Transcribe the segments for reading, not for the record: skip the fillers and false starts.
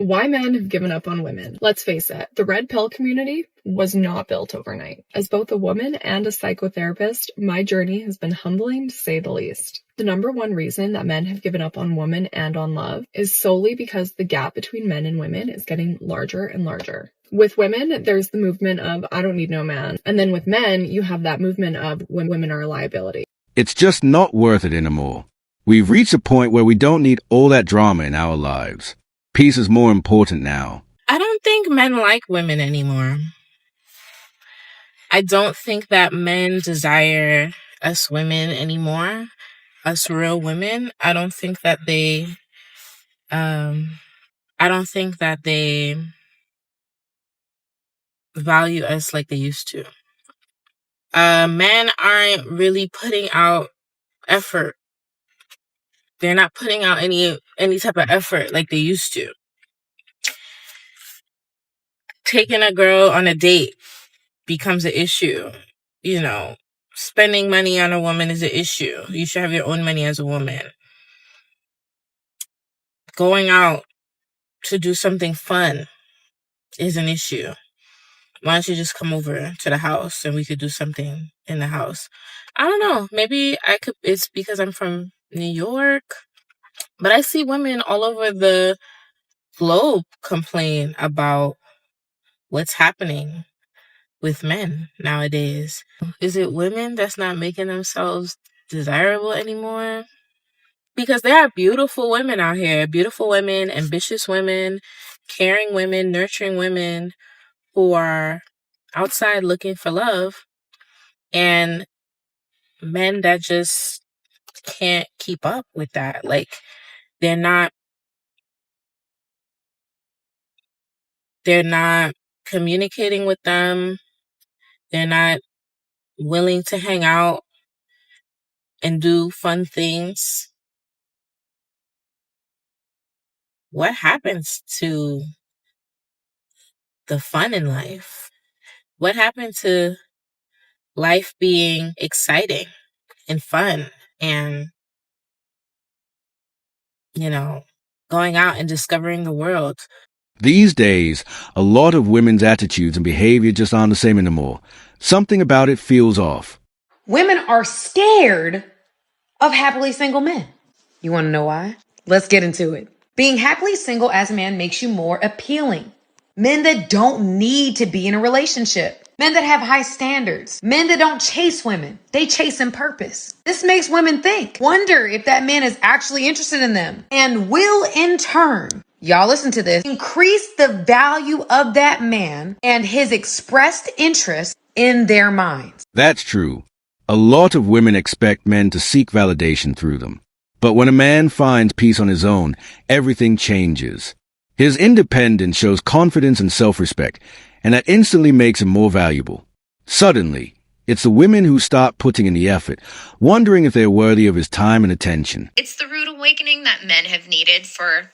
Why men have given up on women. Let's face it, the red pill community was not built overnight. As both a woman and a psychotherapist, my journey has been humbling to say the least. The number one reason that men have given up on women and on love is solely because the gap between men and women is getting larger and larger. With women, there's the movement of, I don't need no man. And then with men, you have that movement of when women are a liability. It's just not worth it anymore. We've reached a point where we don't need all that drama in our lives. Peace is more important now. I don't think men like women anymore. I don't think that men desire us women anymore, us real women. I don't think that they value us like they used to. Men aren't really putting out effort. They're not putting out any type of effort like they used to. Taking a girl on a date becomes an issue. You know, spending money on a woman is an issue. You should have your own money as a woman. Going out to do something fun is an issue. Why don't you just come over to the house and we could do something in the house? I don't know. Maybe it's because I'm from New York, but I see women all over the globe complain about what's happening with men nowadays. Is it women that's not making themselves desirable anymore? Because there are beautiful women out here, beautiful women, ambitious women, caring women, nurturing women who are outside looking for love, and men that just can't keep up with that. Like, they're not communicating with them. They're not willing to hang out and do fun things. What happens to the fun in life? What happened to life being exciting and fun and, going out and discovering the world? These days, a lot of women's attitudes and behavior just aren't the same anymore. Something about it feels off. Women are scared of happily single men. You want to know why? Let's get into it. Being happily single as a man makes you more appealing. Men that don't need to be in a relationship. Men that have high standards. Men that don't chase women. They chase in purpose. This makes women wonder if that man is actually interested in them, and will in turn, y'all listen to this, increase the value of that man and his expressed interest in their minds. That's true. A lot of women expect men to seek validation through them. But when a man finds peace on his own, everything changes. His independence shows confidence and self-respect, and that instantly makes him more valuable. Suddenly, it's the women who start putting in the effort, wondering if they're worthy of his time and attention. It's the rude awakening that men have needed for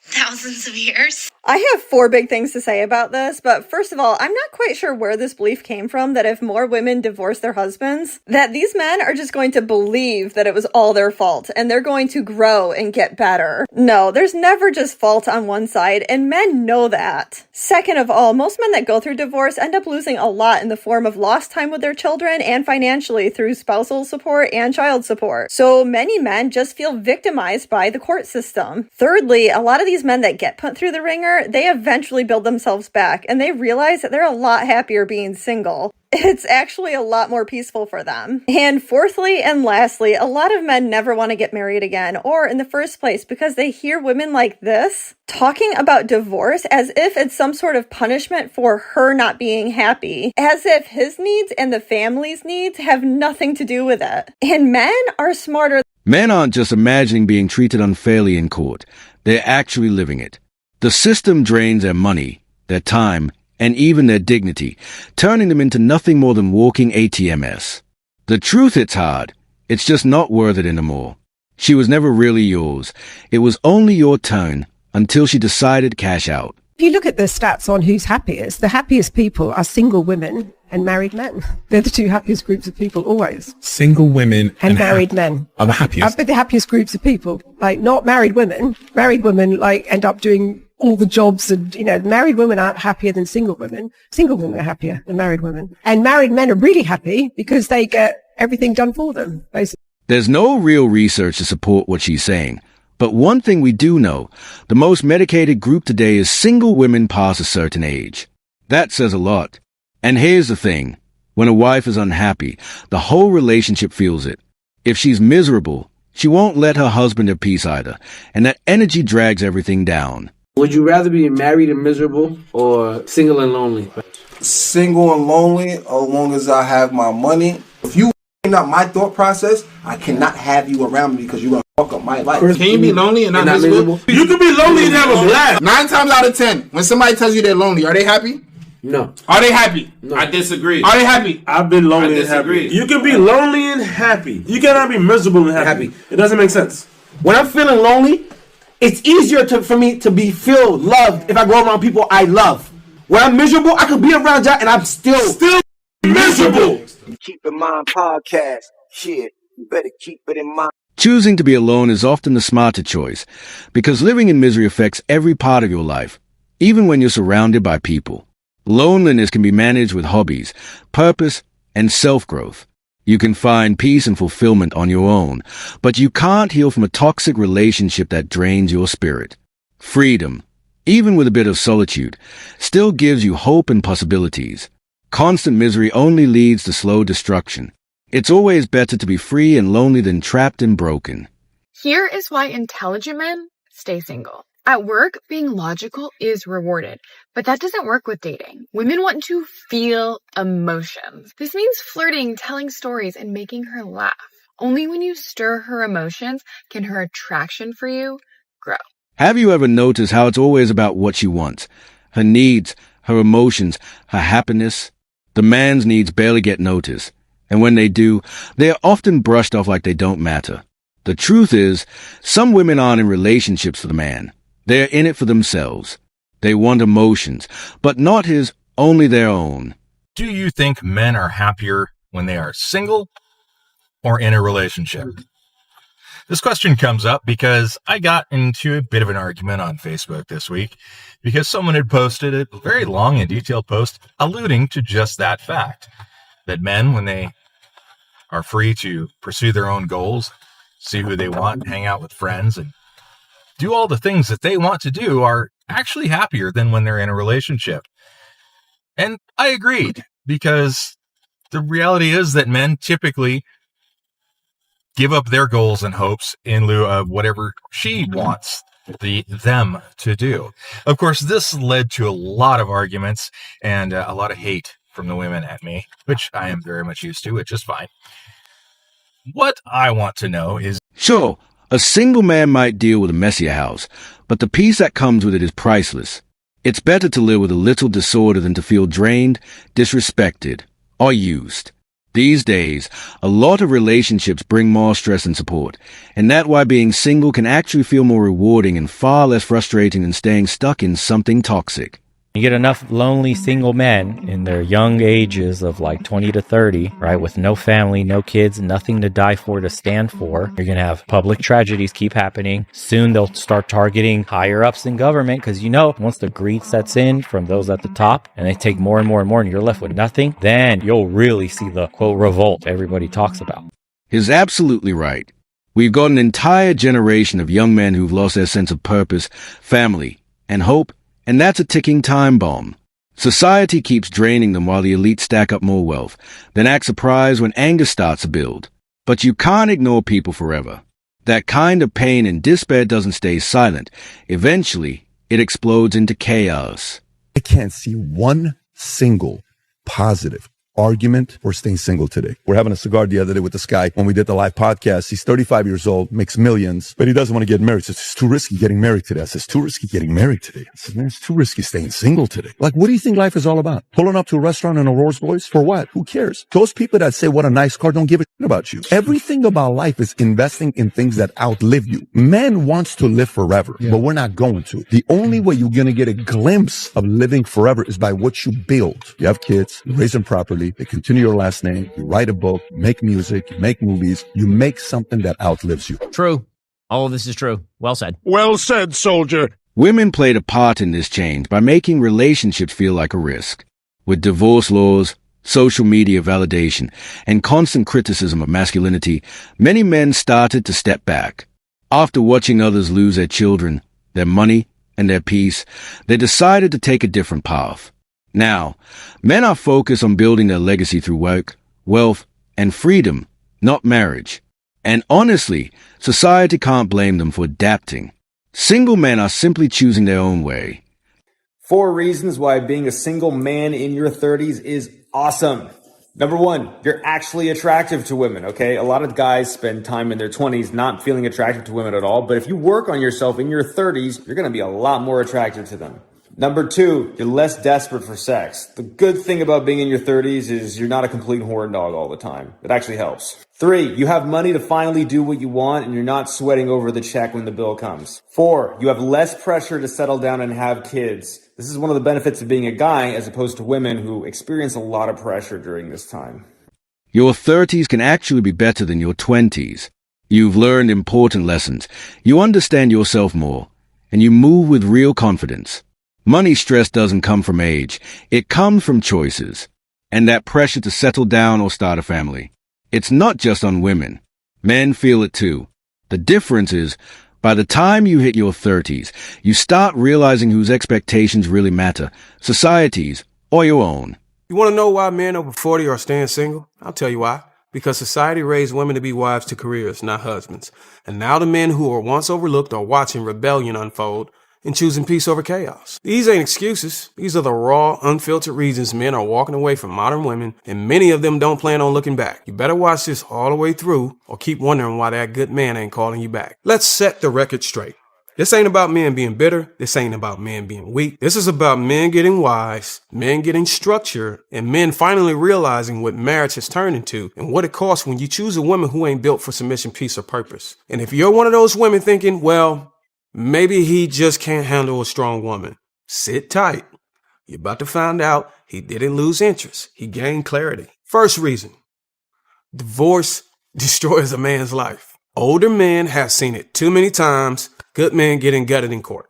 thousands of years. I have 4 big things to say about this, but first of all, I'm not quite sure where this belief came from that if more women divorce their husbands, that these men are just going to believe that it was all their fault and they're going to grow and get better. No, there's never just fault on one side, and men know that. Second of all, most men that go through divorce end up losing a lot in the form of lost time with their children and financially through spousal support and child support. So many men just feel victimized by the court system. Thirdly, a lot of these men that get put through the ringer, they eventually build themselves back and they realize that they're a lot happier being single. It's actually a lot more peaceful for them. And fourthly and lastly, a lot of men never want to get married again or in the first place because they hear women like this talking about divorce as if it's some sort of punishment for her not being happy, as if his needs and the family's needs have nothing to do with it. And men are smarter. Men aren't just imagining being treated unfairly in court. They're actually living it. The system drains their money, their time, and even their dignity, turning them into nothing more than walking ATMs. The truth hits hard. It's just not worth it anymore. She was never really yours. It was only your turn until she decided to cash out. If you look at the stats on who's happiest, the happiest people are single women and married men. They're the 2 happiest groups of people always. Single women and married men are the happiest. But the happiest groups of people, like not married women. Married women end up doing all the jobs and, married women aren't happier than single women. Single women are happier than married women. And married men are really happy because they get everything done for them, basically. There's no real research to support what she's saying. But one thing we do know, the most medicated group today is single women past a certain age. That says a lot. And here's the thing. When a wife is unhappy, the whole relationship feels it. If she's miserable, she won't let her husband at peace either, and that energy drags everything down. Would you rather be married and miserable or single and lonely? Single and lonely, as long as I have my money. If you not my thought process, I cannot have you around me because you're going to fuck up my life. Can you be lonely and not miserable? You can be lonely and have a blast. 9 times out of 10, when somebody tells you they're lonely, are they happy? No. Are they happy? No. I disagree. Are they happy? I've been lonely and happy. You can be lonely and happy. You cannot be miserable and happy. It doesn't make sense. When I'm feeling lonely, it's easier for me to feel loved if I go around people I love. When I'm miserable, I could be around y'all and I'm still miserable. Keep in mind podcast. Shit, you better keep it in mind. Choosing to be alone is often the smarter choice, because living in misery affects every part of your life, even when you're surrounded by people. Loneliness can be managed with hobbies, purpose, and self-growth. You can find peace and fulfillment on your own, but you can't heal from a toxic relationship that drains your spirit. Freedom, even with a bit of solitude, still gives you hope and possibilities. Constant misery only leads to slow destruction. It's always better to be free and lonely than trapped and broken. Here is why intelligent men stay single. At work, being logical is rewarded, but that doesn't work with dating. Women want to feel emotions. This means flirting, telling stories, and making her laugh. Only when you stir her emotions can her attraction for you grow. Have you ever noticed how it's always about what she wants? Her needs, her emotions, her happiness? The man's needs barely get noticed, and when they do, they are often brushed off like they don't matter. The truth is, some women aren't in relationships for the man. They're in it for themselves. They want emotions, but not his, only their own. Do you think men are happier when they are single or in a relationship? This question comes up because I got into a bit of an argument on Facebook this week because someone had posted a very long and detailed post alluding to just that fact, that men, when they are free to pursue their own goals, see who they want, hang out with friends, and do all the things that they want to do, are actually happier than when they're in a relationship. And I agreed, because the reality is that men typically give up their goals and hopes in lieu of whatever she wants them to do. Of course, this led to a lot of arguments and a lot of hate from the women at me, which I am very much used to, which is fine. What I want to know is... Sure, a single man might deal with a messier house, but the peace that comes with it is priceless. It's better to live with a little disorder than to feel drained, disrespected, or used. These days, a lot of relationships bring more stress and support, and that's why being single can actually feel more rewarding and far less frustrating than staying stuck in something toxic. You get enough lonely single men in their young ages of like 20 to 30, right, with no family, no kids, nothing to die for, to stand for. You're going to have public tragedies keep happening. Soon they'll start targeting higher ups in government because, once the greed sets in from those at the top and they take more and more and more and you're left with nothing, then you'll really see the, quote, revolt everybody talks about. He's absolutely right. We've got an entire generation of young men who've lost their sense of purpose, family, and hope. And that's a ticking time bomb. Society keeps draining them while the elite stack up more wealth, then act surprised when anger starts to build. But you can't ignore people forever. That kind of pain and despair doesn't stay silent. Eventually, it explodes into chaos. I can't see one single positive argument for staying single today. We're having a cigar the other day with this guy when we did the live podcast. He's 35 years old, makes millions, but he doesn't want to get married. He says, it's too risky getting married today. I says, it's too risky getting married today. I says, man, it's too risky staying single today. Like, what do you think life is all about? Pulling up to a restaurant in a Rolls Royce? For what? Who cares? Those people that say, what a nice car, don't give a shit about you. Everything about life is investing in things that outlive you. Man wants to live forever, but we're not going to. The only way you're going to get a glimpse of living forever is by what you build. You have kids, you raise them properly, they continue your last name, you write a book, you make music, you make movies, you make something that outlives you. True. All of this is true. Well said. Well said, soldier. Women played a part in this change by making relationships feel like a risk. With divorce laws, social media validation, and constant criticism of masculinity, many men started to step back. After watching others lose their children, their money, and their peace, they decided to take a different path. Now, men are focused on building their legacy through work, wealth, and freedom, not marriage. And honestly, society can't blame them for adapting. Single men are simply choosing their own way. 4 reasons why being a single man in your 30s is awesome. Number 1, you're actually attractive to women, okay? A lot of guys spend time in their 20s not feeling attractive to women at all, but if you work on yourself in your 30s, you're gonna be a lot more attractive to them. Number 2, you're less desperate for sex. The good thing about being in your 30s is you're not a complete horn dog all the time. It actually helps. 3, you have money to finally do what you want and you're not sweating over the check when the bill comes. 4, you have less pressure to settle down and have kids. This is one of the benefits of being a guy as opposed to women who experience a lot of pressure during this time. Your 30s can actually be better than your 20s. You've learned important lessons. You understand yourself more, and you move with real confidence. Money stress doesn't come from age. It comes from choices. And that pressure to settle down or start a family. It's not just on women. Men feel it too. The difference is, by the time you hit your 30s, you start realizing whose expectations really matter, society's or your own. You want to know why men over 40 are staying single? I'll tell you why. Because society raised women to be wives to careers, not husbands. And now the men who were once overlooked are watching rebellion unfold and choosing peace over chaos. These ain't excuses. These are the raw, unfiltered reasons men are walking away from modern women, and many of them don't plan on looking back. You better watch this all the way through or keep wondering why that good man ain't calling you back. Let's set the record straight. This ain't about men being bitter. This ain't about men being weak. This is about men getting wise, men getting structure, and men finally realizing what marriage has turned into and what it costs when you choose a woman who ain't built for submission, peace, or purpose. And if you're one of those women thinking, well, maybe he just can't handle a strong woman, sit tight. You're about to find out he didn't lose interest. He gained clarity. First reason, divorce destroys a man's life. Older men have seen it too many times. Good men getting gutted in court.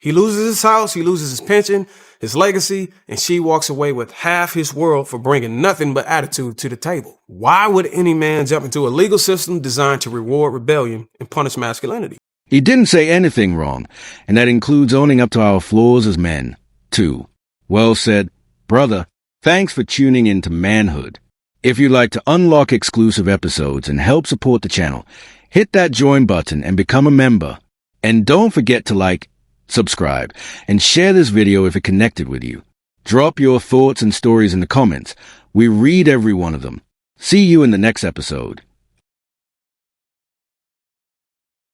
He loses his house, he loses his pension, his legacy, and she walks away with half his world for bringing nothing but attitude to the table. Why would any man jump into a legal system designed to reward rebellion and punish masculinity? He didn't say anything wrong, and that includes owning up to our flaws as men, too. Well said. Brother, thanks for tuning in to Manhood. If you'd like to unlock exclusive episodes and help support the channel, hit that join button and become a member. And don't forget to like, subscribe, and share this video if it connected with you. Drop your thoughts and stories in the comments. We read every one of them. See you in the next episode.